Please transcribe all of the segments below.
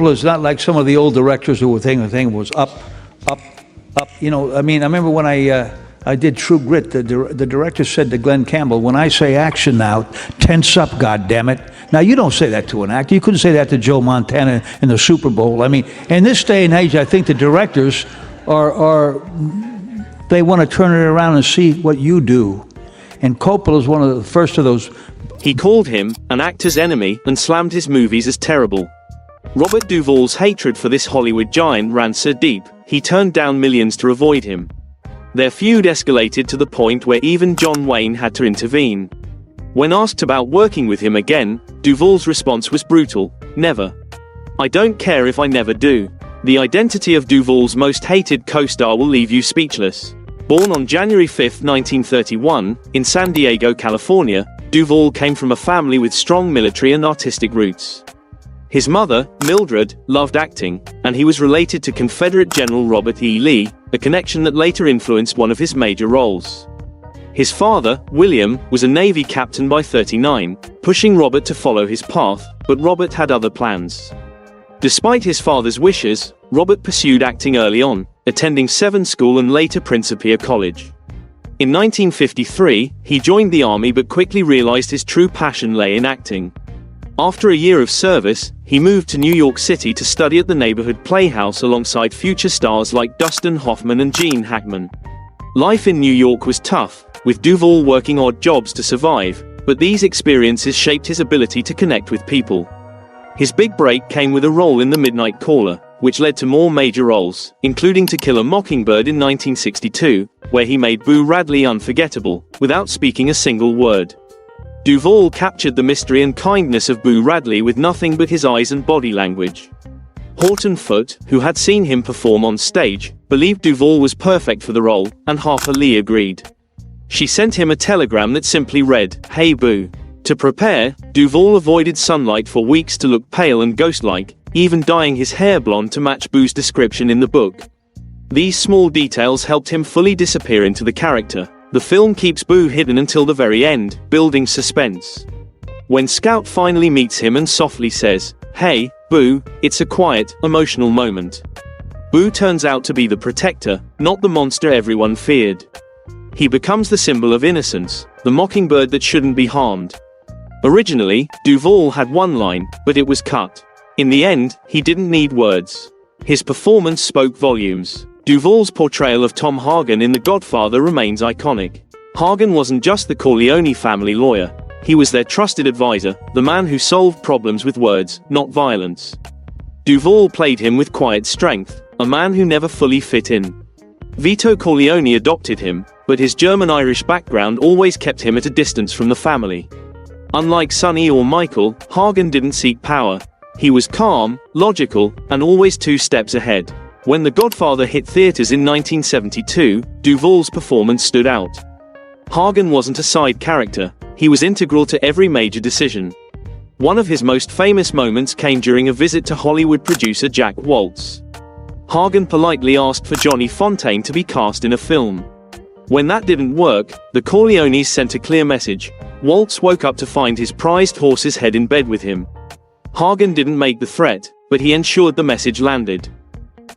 It's not like some of the old directors who were thinking the thing was up, up, up. You know, I mean, I remember when I did True Grit, the director said to Glenn Campbell, "When I say action now, tense up, goddammit." Now, you don't say that to an actor. You couldn't say that to Joe Montana in the Super Bowl. I mean, in this day and age, I think the directors they want to turn it around and see what you do. And Coppola is one of the first of those. He called him an actor's enemy and slammed his movies as terrible. Robert Duvall's hatred for this Hollywood giant ran so deep, he turned down millions to avoid him. Their feud escalated to the point where even John Wayne had to intervene. When asked about working with him again, Duvall's response was brutal: "Never. I don't care if I never do." The identity of Duvall's most hated co-star will leave you speechless. Born on January 5, 1931, in San Diego, California, Duvall came from a family with strong military and artistic roots. His mother, Mildred, loved acting, and he was related to Confederate General Robert E. Lee, a connection that later influenced one of his major roles. His father, William, was a Navy captain by 39, pushing Robert to follow his path, but Robert had other plans. Despite his father's wishes, Robert pursued acting early on, attending Severn School and later Principia College. In 1953, he joined the army but quickly realized his true passion lay in acting. After a year of service, he moved to New York City to study at the neighborhood playhouse alongside future stars like Dustin Hoffman and Gene Hackman. Life in New York was tough, with Duvall working odd jobs to survive, but these experiences shaped his ability to connect with people. His big break came with a role in The Midnight Caller, which led to more major roles, including To Kill a Mockingbird in 1962, where he made Boo Radley unforgettable, without speaking a single word. Duvall captured the mystery and kindness of Boo Radley with nothing but his eyes and body language. Horton Foote, who had seen him perform on stage, believed Duvall was perfect for the role, and Harper Lee agreed. She sent him a telegram that simply read, "Hey Boo." To prepare, Duvall avoided sunlight for weeks to look pale and ghost-like, even dyeing his hair blonde to match Boo's description in the book. These small details helped him fully disappear into the character. The film keeps Boo hidden until the very end, building suspense. When Scout finally meets him and softly says, "Hey, Boo," it's a quiet, emotional moment. Boo turns out to be the protector, not the monster everyone feared. He becomes the symbol of innocence, the mockingbird that shouldn't be harmed. Originally, Duvall had one line, but it was cut. In the end, he didn't need words. His performance spoke volumes. Duvall's portrayal of Tom Hagen in The Godfather remains iconic. Hagen wasn't just the Corleone family lawyer. He was their trusted advisor, the man who solved problems with words, not violence. Duvall played him with quiet strength, a man who never fully fit in. Vito Corleone adopted him, but his German-Irish background always kept him at a distance from the family. Unlike Sonny or Michael, Hagen didn't seek power. He was calm, logical, and always 2 steps ahead. When The Godfather hit theaters in 1972, Duvall's performance stood out. Hagen wasn't a side character, he was integral to every major decision. One of his most famous moments came during a visit to Hollywood producer Jack Waltz. Hagen politely asked for Johnny Fontaine to be cast in a film. When that didn't work, the Corleones sent a clear message. Waltz woke up to find his prized horse's head in bed with him. Hagen didn't make the threat, but he ensured the message landed.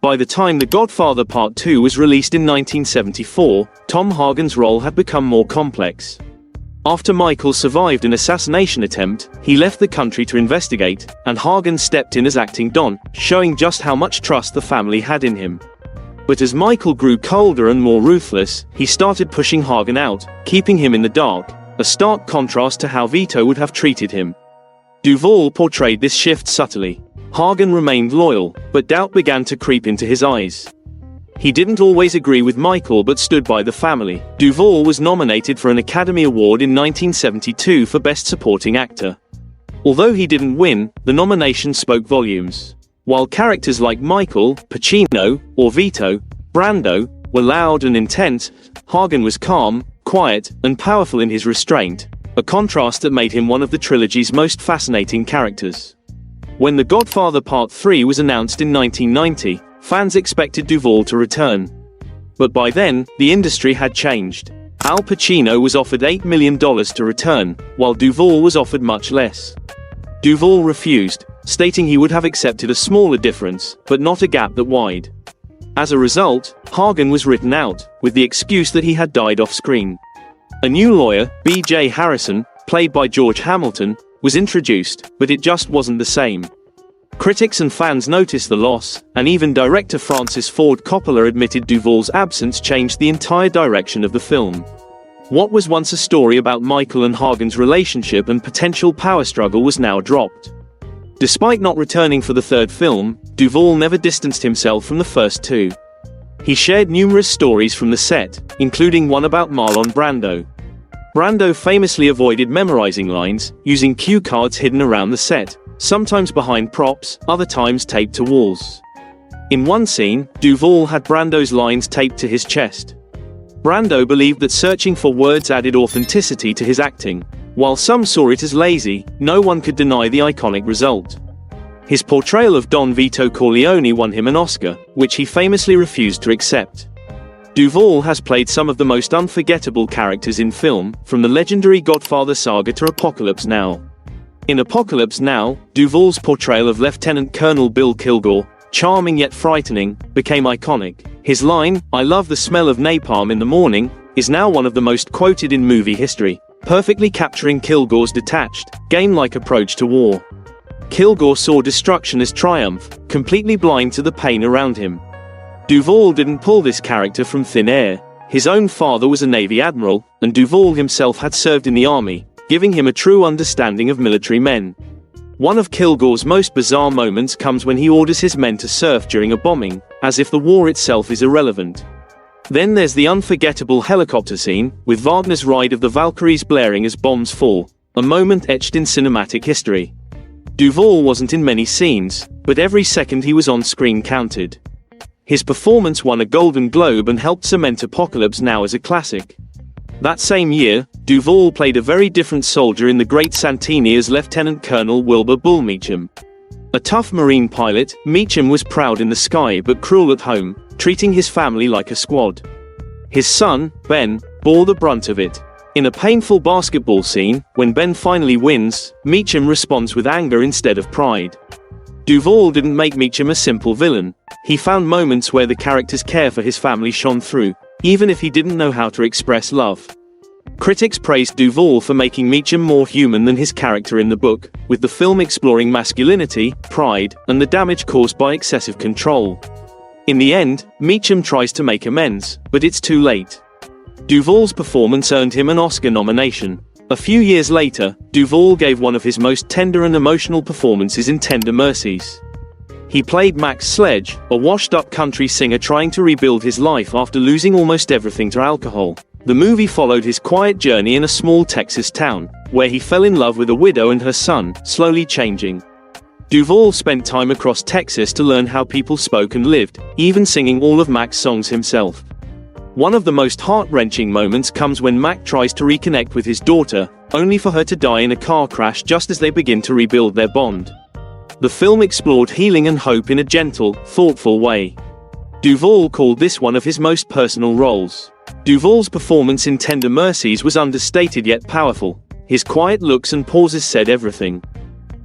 By the time The Godfather Part 2 was released in 1974, Tom Hagen's role had become more complex. After Michael survived an assassination attempt, he left the country to investigate, and Hagen stepped in as acting Don, showing just how much trust the family had in him. But as Michael grew colder and more ruthless, he started pushing Hagen out, keeping him in the dark, a stark contrast to how Vito would have treated him. Duvall portrayed this shift subtly. Hagen remained loyal, but doubt began to creep into his eyes. He didn't always agree with Michael but stood by the family. Duvall was nominated for an Academy Award in 1972 for Best Supporting Actor. Although he didn't win, the nomination spoke volumes. While characters like Michael, Pacino, or Vito, Brando, were loud and intense, Hagen was calm, quiet, and powerful in his restraint, a contrast that made him one of the trilogy's most fascinating characters. When The Godfather Part 3 was announced in 1990, fans expected Duvall to return. But by then, the industry had changed. Al Pacino was offered $8 million to return, while Duvall was offered much less. Duvall refused, stating he would have accepted a smaller difference, but not a gap that wide. As a result, Hagen was written out, with the excuse that he had died off-screen. A new lawyer, B.J. Harrison, played by George Hamilton, was introduced, but it just wasn't the same. Critics and fans noticed the loss, and even director Francis Ford Coppola admitted Duvall's absence changed the entire direction of the film. What was once a story about Michael and Hagen's relationship and potential power struggle was now dropped. Despite not returning for the third film, Duvall never distanced himself from the first two. He shared numerous stories from the set, including one about Marlon Brando. Brando famously avoided memorizing lines, using cue cards hidden around the set, sometimes behind props, other times taped to walls. In one scene, Duvall had Brando's lines taped to his chest. Brando believed that searching for words added authenticity to his acting. While some saw it as lazy, no one could deny the iconic result. His portrayal of Don Vito Corleone won him an Oscar, which he famously refused to accept. Duvall has played some of the most unforgettable characters in film, from the legendary Godfather saga to Apocalypse Now. In Apocalypse Now, Duvall's portrayal of Lieutenant Colonel Bill Kilgore, charming yet frightening, became iconic. His line, "I love the smell of napalm in the morning," is now one of the most quoted in movie history, perfectly capturing Kilgore's detached, game-like approach to war. Kilgore saw destruction as triumph, completely blind to the pain around him. Duvall didn't pull this character from thin air. His own father was a Navy admiral, and Duvall himself had served in the army, giving him a true understanding of military men. One of Kilgore's most bizarre moments comes when he orders his men to surf during a bombing, as if the war itself is irrelevant. Then there's the unforgettable helicopter scene, with Wagner's Ride of the Valkyries blaring as bombs fall, a moment etched in cinematic history. Duvall wasn't in many scenes, but every second he was on screen counted. His performance won a Golden Globe and helped cement Apocalypse Now as a classic. That same year, Duvall played a very different soldier in The Great Santini as Lieutenant Colonel Wilbur Bull Meacham. A tough Marine pilot, Meacham was proud in the sky but cruel at home, treating his family like a squad. His son, Ben, bore the brunt of it. In a painful basketball scene, when Ben finally wins, Meacham responds with anger instead of pride. Duvall didn't make Meacham a simple villain. He found moments where the character's care for his family shone through, even if he didn't know how to express love. Critics praised Duvall for making Meacham more human than his character in the book, with the film exploring masculinity, pride, and the damage caused by excessive control. In the end, Meacham tries to make amends, but it's too late. Duvall's performance earned him an Oscar nomination. A few years later, Duvall gave one of his most tender and emotional performances in Tender Mercies. He played Max Sledge, a washed-up country singer trying to rebuild his life after losing almost everything to alcohol. The movie followed his quiet journey in a small Texas town, where he fell in love with a widow and her son, slowly changing. Duvall spent time across Texas to learn how people spoke and lived, even singing all of Mac's songs himself. One of the most heart-wrenching moments comes when Mac tries to reconnect with his daughter, only for her to die in a car crash just as they begin to rebuild their bond. The film explored healing and hope in a gentle, thoughtful way. Duvall called this one of his most personal roles. Duvall's performance in Tender Mercies was understated yet powerful. His quiet looks and pauses said everything.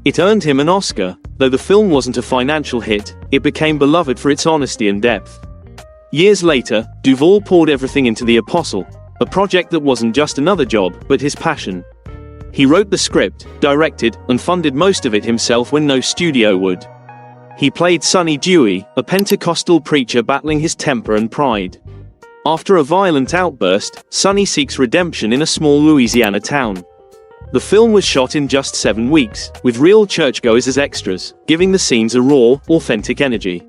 It earned him an Oscar. Though the film wasn't a financial hit, it became beloved for its honesty and depth. Years later, Duvall poured everything into The Apostle, a project that wasn't just another job, but his passion. He wrote the script, directed, and funded most of it himself when no studio would. He played Sonny Dewey, a Pentecostal preacher battling his temper and pride. After a violent outburst, Sonny seeks redemption in a small Louisiana town. The film was shot in just 7 weeks, with real churchgoers as extras, giving the scenes a raw, authentic energy.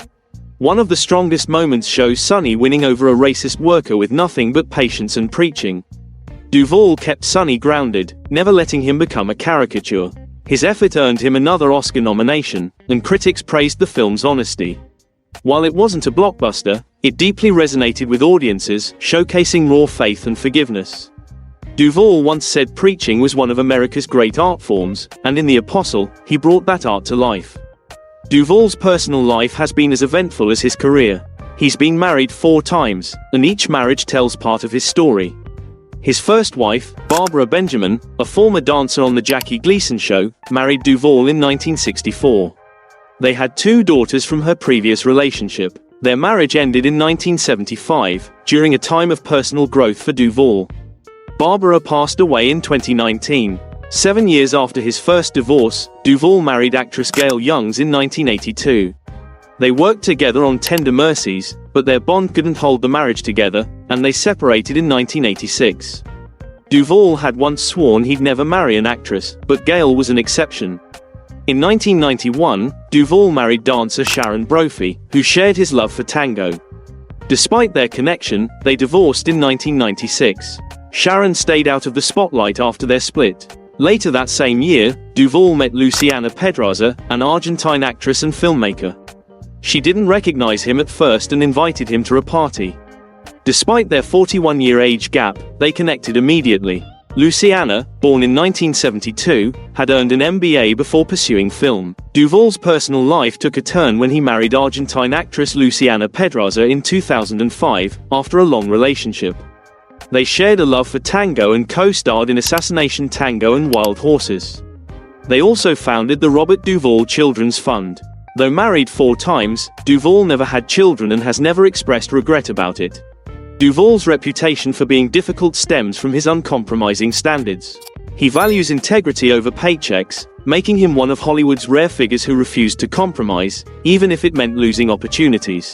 One of the strongest moments shows Sonny winning over a racist worker with nothing but patience and preaching. Duvall kept Sonny grounded, never letting him become a caricature. His effort earned him another Oscar nomination, and critics praised the film's honesty. While it wasn't a blockbuster, it deeply resonated with audiences, showcasing raw faith and forgiveness. Duvall once said preaching was one of America's great art forms, and in The Apostle, he brought that art to life. Duvall's personal life has been as eventful as his career. He's been married 4 times, and each marriage tells part of his story. His first wife, Barbara Benjamin, a former dancer on The Jackie Gleason Show, married Duvall in 1964. They had 2 daughters from her previous relationship. Their marriage ended in 1975, during a time of personal growth for Duvall. Barbara passed away in 2019. 7 years after his first divorce, Duvall married actress Gail Youngs in 1982. They worked together on Tender Mercies, but their bond couldn't hold the marriage together, and they separated in 1986. Duvall had once sworn he'd never marry an actress, but Gail was an exception. In 1991, Duvall married dancer Sharon Brophy, who shared his love for tango. Despite their connection, they divorced in 1996. Sharon stayed out of the spotlight after their split. Later that same year, Duvall met Luciana Pedraza, an Argentine actress and filmmaker. She didn't recognize him at first and invited him to a party. Despite their 41-year age gap, they connected immediately. Luciana, born in 1972, had earned an MBA before pursuing film. Duvall's personal life took a turn when he married Argentine actress Luciana Pedraza in 2005, after a long relationship. They shared a love for tango and co-starred in Assassination Tango and Wild Horses. They also founded the Robert Duvall Children's Fund. Though married 4 times, Duvall never had children and has never expressed regret about it. Duvall's reputation for being difficult stems from his uncompromising standards. He values integrity over paychecks, making him one of Hollywood's rare figures who refused to compromise, even if it meant losing opportunities.